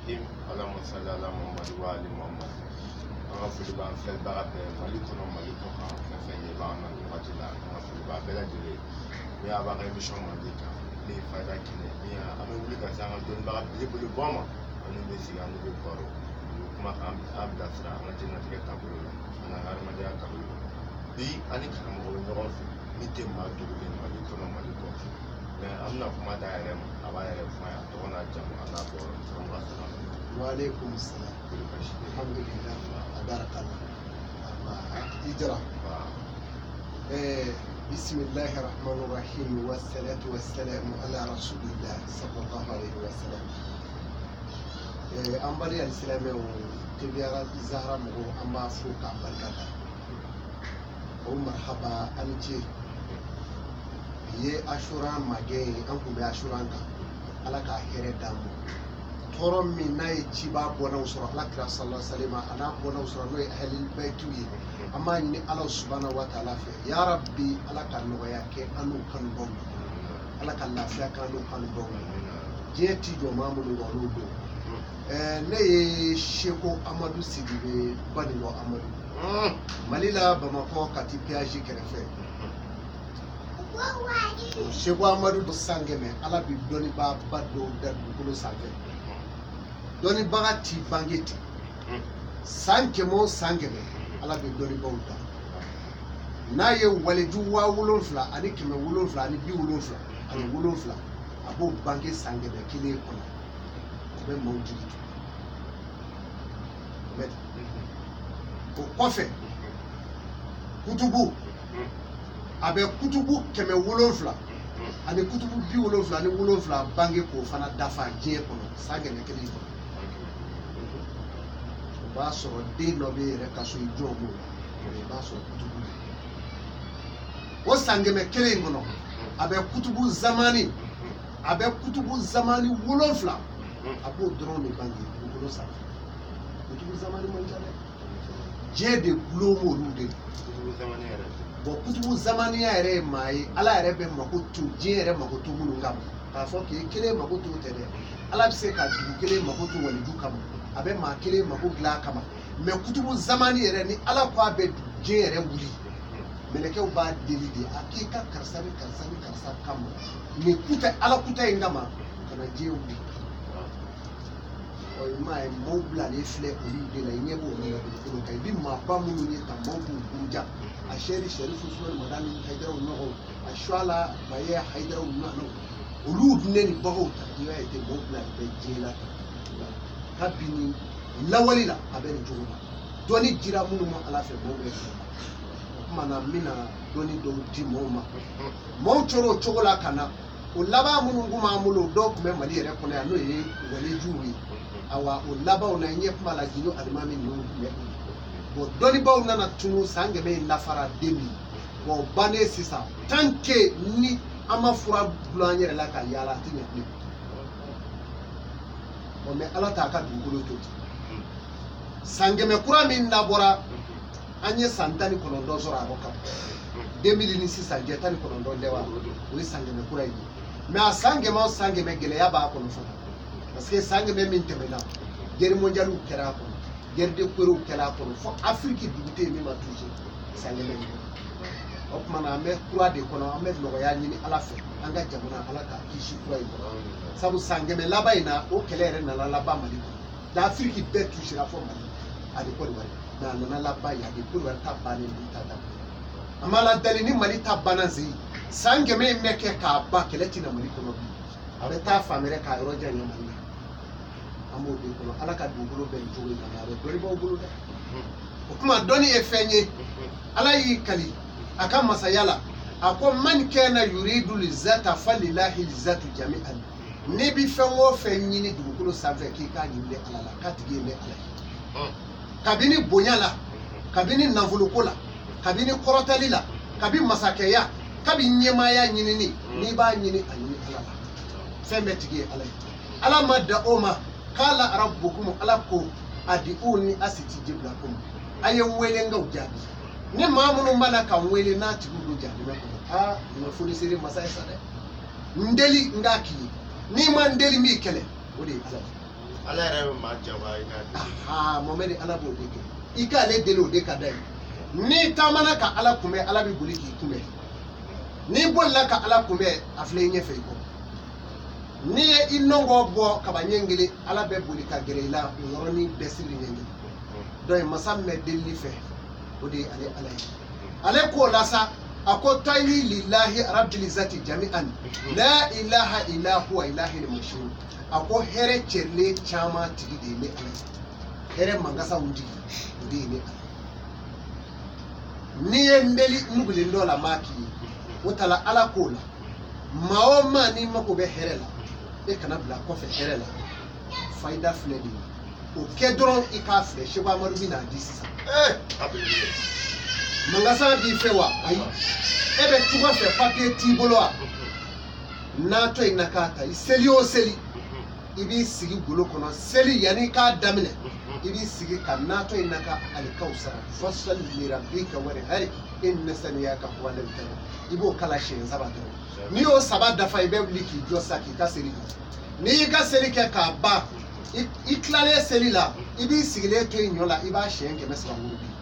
Bismillahirrahmanirrahim. Allahumma salli ala Muhammad wa ali Muhammad. An foli b'an filɛbaga bɛɛ Mali kɔnɔ Mali kɔ kan fɛn fɛn ye b'an na nin wagati la an foli b'a bɛɛ lajɛlen ni y'a b'a ka émission Mandi kan ne ye Fada Kine ni an bɛ wuli ka se an ka dɔnnibaga belebele bɔ ma ani bɛ sigi an bɛ baro u kuma kan an bilasira an ka diɲɛlatigɛ taabolo la an n'an ka hadamadenya taabolo la bi ani karamɔgɔ bɛ ɲɔgɔn fɛ min tɛ maa dogolen Mali kɔnɔ Mali kɔ mais an bɛna kuma d'a yɛrɛ ma a b'a yɛrɛ fɔ a ye a tɔgɔ n'a jamu a n'a bɔyɔrɔ karamɔgɔ salamu. وعليكم السلام. الحمد لله بارك الله. إجرا. بسم الله الرحمن الرحيم والصلاة والسلام على رسول الله صلى الله عليه وسلم. أمبارح الإسلام وتبيارا زهرة مغو أمبا فوق أمباركاتا. ومرحبا أنتي. ye assurant magin an kun bɛ assurant kan ala k'a hɛrɛ d'an ma tɔɔrɔ min n'a ye ciba bɔnnaw sɔrɔ ala kira sallallahu alaihi wasallam a n'a bɔnnaw sɔrɔ n'o ye ahlul baitiw ye an b'a ɲini ala subhanahu wa ta'ala fɛ ya rabbi ala ka nɔgɔya kɛ an n'u kanubaw ye ala ka lafiya kɛ an n'u kanubaw ye diɲɛ ti jɔ maa minnu kan olu don ne ye Seko Amadu Sidibe Baningo Amadu Mali la Bamakɔ Kati péage kɛrɛfɛ Seko Amadu Sangɛmɛ ala bi dɔnnibaa ba dɔw da dugukolo sanfɛ dɔnnibaga ti bange ten san kɛmɛ o san kɛmɛ ala bɛ dɔnnibaaw da n'a ye waliju 7,000 ani 700 ani 70 ani 7 a b'o bange san kɛmɛ kelen kɔnɔ a bɛ maaw jigi tugun o kɔfɛ kutubu a bɛ kutubu 700 ani kutubu 70 ani 7 bange k'o fana dafa diɲɛ kɔnɔ san kɛmɛ kelen kɔnɔ o b'a sɔrɔ den dɔ bɛ yɛrɛ ka so i jɔn b'o la o b'a sɔrɔ kutubu o san kɛmɛ kelen kɔnɔ a bɛ kutubu zamani 7 a b'o dɔrɔn de bange dugukolo sanfɛ kutubu zamani man ca dɛ diɲɛ de gulon b'olu de la kutubu zamaniya yɛrɛ ye maa ye ala yɛrɛ bɛ mako to diɲɛ yɛrɛ mako to minnu kama k'a fɔ k'e kelen mako to tɛ dɛ ala bɛ se ka dugu kelen mako to waliju kama a bɛ maa kelen mako dilan kama mɛ kutubu zamani yɛrɛ ni ala ko a bɛ diɲɛ yɛrɛ wuli mɛlɛkɛw b'a deli de a k'i ka karisa ni karisa ni karisa kama nin kuta ala kuta in kama ka na diɲɛ wuli ɔ i m'a ye maaw bilalen filɛ olu de la i ɲɛ b'o min na dugukolo kan i bɛ maaba minnu ye ka maaw b'u buruja a sɛri Sharifu Usmani Madani Hayidaraw nɔgɔw a Suala Baye Hayidaraw nɔgɔw olu ne ni bagaw ta i b'a ye ten maaw bila bɛɛ diɲɛ la kabini lawali la a bɛ nin cogo la dɔnni dira minnu ma ala fɛ maaw bɛ sɔrɔ o tuma na n bɛna dɔnni dɔw di maaw ma maaw cɔrɔ o cogo la ka na o laban minnu kun b'an bolo dɔw tun bɛ Mali yɛrɛ kɔnɔ yan n'o ye walijuw ye awa o labanw na n ye kuma la Gindo Alimami ninnu tun bɛ bon dɔnnibaw nana tunu san kɛmɛ in lafara den min bon bannen sisan tant que ni an ma fura dulon an yɛrɛ la ka yaala a tɛ ɲɛ bilen bon mais ala t'a ka dugukolo to ten san kɛmɛ kura min labɔra an ye san 19 sɔrɔ a yɔrɔ kama 2000 ni sisan jɛ 19 tɛ wa o ye san kɛmɛ kura ye mais a san kɛmɛ o san kɛmɛ gɛlɛya b'a kɔnɔ fana parce que san kɛmɛ min tɛmɛna guerre mondiale kɛra a kɔnɔ guerre de Koro kɛra a kɔnɔ fo Afrique dugu tɛ yen min ma touché san kɛmɛ in o tuma na an bɛ kura de kɔnɔ an bɛ nɔgɔya ɲini ala fɛ an ka jamana ala ka kisi kura in kɔnɔ sabu san kɛmɛ laban in na o kɛlɛ yɛrɛ nana laban Mali kɔnɔ d'Afrique bɛɛ touchera fɔ Mali ani Côte d'Ivoire mais a nana laban yan de Côte d'Ivoire ta bannen bi ta daminɛ an b'a la dali ni Mali ta banna sen san kɛmɛ in bɛ kɛ k'a ban kɛlɛ tɛna Mali kɔnɔ bi a bɛ taa fan wɛrɛ k'a yɔrɔ jan ɲɛ Mali la an b'o de kɔnɔ ala ka dugukolo bɛ nin cogo in na a bɛ dɔnnibaaw bolo dɛ o tuma dɔnni ye fɛn ye ala y'i kali a ka masaya la a ko man kana yuridu lizata falilahi lizatu jami'an n'i bi fɛn o fɛn ɲini dugukolo sanfɛ k'i k'a ɲini ala la k'a tigi ye ne ala ye kabini bonya la kabini nafoloko la kabini kɔrɔtali la kabini masakɛya kabini ɲɛmaaya ɲinini n'i b'a ɲini a ɲini ala la fɛn bɛɛ tigi ye ala ye ala ma da o ma kala rabbukum ala ko adiuni asitijiblakum aye wele ngaw jaabi ni maa minnu b'a la ka wele n'a tigi don jahannama kɔnɔ ŋa fonisere masa ye sa dɛ ndeli nga k'i ye n'i ma ndeli min kɛlɛ o de ye ala ye ala yɛrɛ bɛ maa jagoya i ka aha Mohamɛdi ala b'o de kɛ i k'ale deli o de ka d'a ye n'i taamana ka ala kunbɛn ala bɛ boli k'i kunbɛn n'i bolila ka ala kunbɛn a filɛ i ɲɛfɛ i kɔ n'i ye i nɔngɔ bɔ kaba ɲɛ kelen ala bɛ boli ka gɛrɛ i la o yɔrɔnin bɛɛ siri ɲɛ kelen donc masa min bɛ delili fɛ o de ye ale ala ye ale k'o la sa a ko tayni lillahi rabbil izzati jami'an la ilaha illa huwa ilahil mashhur a ko hɛrɛ cɛrilen caman tigi de ye ne ala ye hɛrɛ mankasaw tigi o de ye ne ala ye n'i ye nbɛli nugulen dɔ la maa k'i ye o tala ala k'o la maa o maa n'i mako bɛ hɛrɛ la e kana bila kɔfɛ hɛrɛ la fayida filɛ de ye o kɛ dɔrɔn i k'a filɛ Seku Amadu bɛna di sisan mangasa b'i fɛ wa ayi e bɛ tuga fɛ papiye t'i bolo wa n'a to yen na k'a ta i seli o seli i b'i sigi golo kɔnɔ seli yanni i k'a daminɛ i b'i sigi ka n'a to yen na ka alikaw sara fasalli lirabbika wanhar inna saniyaka huwal abtar i b'o kala siɲɛ 3 dɔrɔn n'i y'o 3 dafa i bɛ wuli k'i jɔ sa k'i ka seli kɛ n'i y'i ka seli kɛ k'a ban i tilalen seli la i b'i sigilen to yen ɲɔ la i b'a siɲɛ 300 wurudi